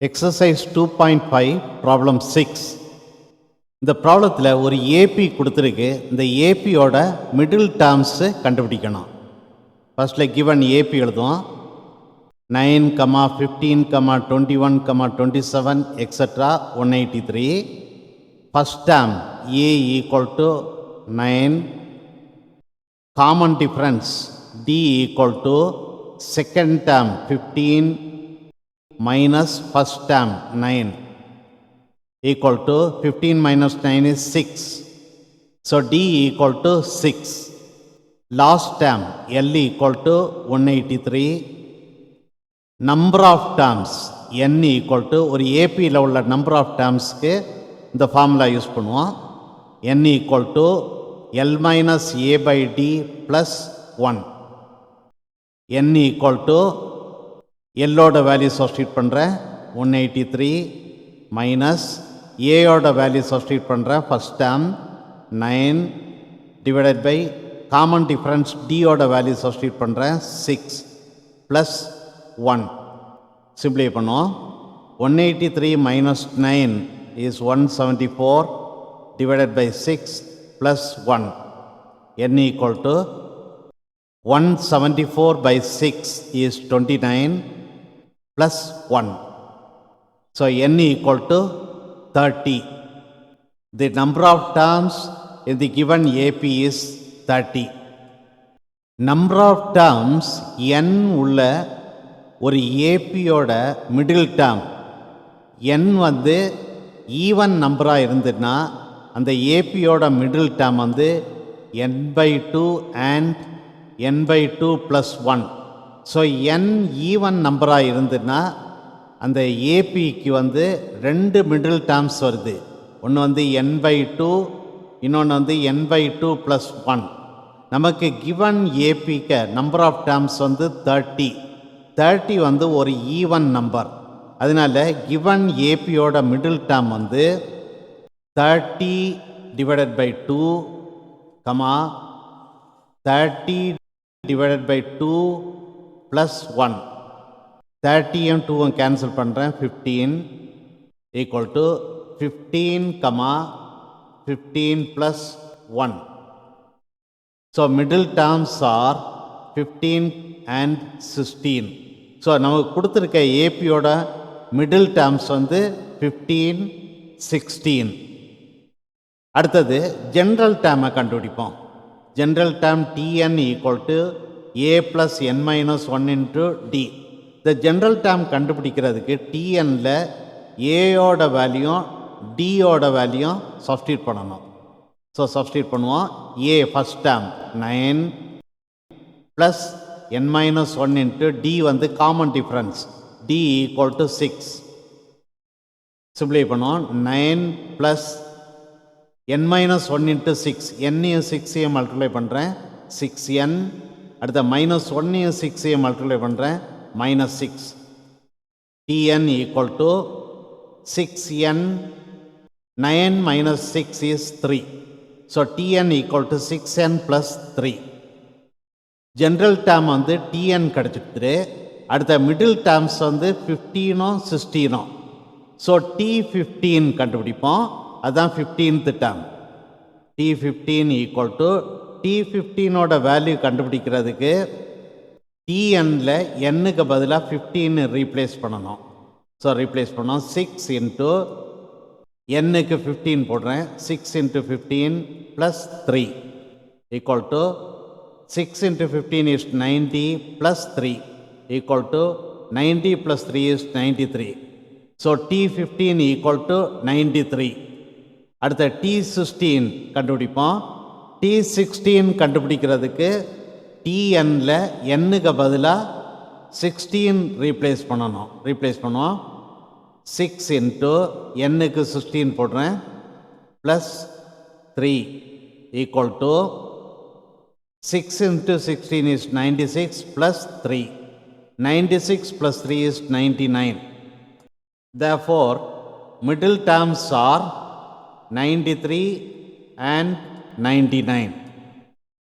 Exercise 2.5 problem 6. இந்த ப்ராப்ளத்தில் ஒரு ஏபி கொடுத்துருக்கு. இந்த ஏபியோட மிடில் டேர்ம்ஸு கண்டுபிடிக்கணும். ஃபர்ஸ்டில் கிவன் ஏபி எழுதுவோம். 9, 15, 21, 27 extra 183. First term A equal to 9. Common difference D equal to second term 15 minus first term 9 equal to 15 minus 9 is 6. So D equal to 6. Last term L equal to 183. Number of terms N equal to ஒரு AP ல உள்ள number of terms க்கு இந்த formula use பண்ணுவோம். N equal to L minus A by D plus 1. N equal to எல்லோட value substitute பண்ணுறேன் 183 minus ஏயோட value substitute பண்ணுறேன் first term 9 divided by common difference டியோட வேல்யூ சப்ஸ்டியூட் பண்ணுறேன் 6 ப்ளஸ் 1 சிம்பிளை பண்ணுவோம். 183 minus 9 is 174 divided by 6 plus 1 n equal to 174 by 6 is 29 plus 1. So n equal to 30. The number of terms in the given AP is 30. Number of terms n உள்ள ஒரு ஏபியோட middle term n வந்து even நம்பராக இருந்ததுன்னா அந்த ஏபியோட middle term வந்து n by 2 and n by 2 plus 1. So n even நம்பராக இருந்துன்னா அந்த ஏபிக்கு வந்து ரெண்டு மிடில் டேர்ம்ஸ் வருது. ஒன்று வந்து n by 2, இன்னொன்று வந்து n by 2 plus 1. நமக்கு கிவன் ஏபிக்கு நம்பர் ஆஃப் டேர்ம்ஸ் வந்து 30. 30 வந்து ஒரு ஈவன் நம்பர். அதனால கிவன் ஏபியோட மிடில் டேர்ம் வந்து 30 divided by 2, 30 divided by 2 plus 1. 30 and 2 cancel பண்ணுறேன் 15 equal to 15, 15 plus 1. So middle terms are 15 and 16. So நமக்கு கொடுத்துருக்க ஏபியோட மிடில் டேர்ம்ஸ் வந்து 15, 16. அடுத்தது ஜென்ரல் டேர்மை கண்டுபிடிப்போம். General term Tn equal to a plus n minus 1 into d. The general term கண்டுபிடிக்கிறதுக்கு Tnல aயோட வேல்யூம் dயோட வேல்யூம் சப்ஸ்டியூட் பண்ணணும். ஸோ சப்ஸ்டியூட் பண்ணுவோம். a first term 9 plus n minus 1 into d வந்து common difference d equal to 6. சிம்பிளை பண்ணுவோம். 9 plus n minus 1 into 6, n-ஐயும் 6-ஐயும் multiply பண்ணுறேன் 6n. அடுத்த மைனஸ் 1-ஐயும் 6-ஐயும் மல்டிப்ளை பண்ணுறேன் minus 6. tn equal to 6n. 9 minus 6 is 3. So tn equal to 6n plus 3. General term வந்து tn கிடச்சிட்டு அடுத்த middle terms வந்து 15-ம் 16-ம். So t15 கண்டுபிடிப்போம். அதுதான் 15th term. T15 equal to T15ஓட value கண்டுபிடிக்கிறதுக்கு Tnல n-க்கு பதிலாக 15 ரீப்ளேஸ் பண்ணணும். ஸோ ரீப்ளேஸ் பண்ணோம். 6 இன்ட்டு n-க்கு 15 போடுறேன். 6 into 15 plus 3 equal to 6 into 15 is 90 plus 3 equal to 90 plus 3 is 93. So T15 equal to 93. அடுத்த T16 கண்டுபிடிப்போம். T16 கண்டுபிடிக்கிறதுக்கு Tnல n-க்கு பதிலாக 16 ரீப்ளேஸ் பண்ணணும். ரீப்ளேஸ் பண்ணுவோம். 6 இன்ட்டு n-க்கு 16 போடுறேன் plus 3 equal to 6 into 16 is 96 plus 3. 96 plus 3 is 99. Therefore, middle terms are 93 and 99.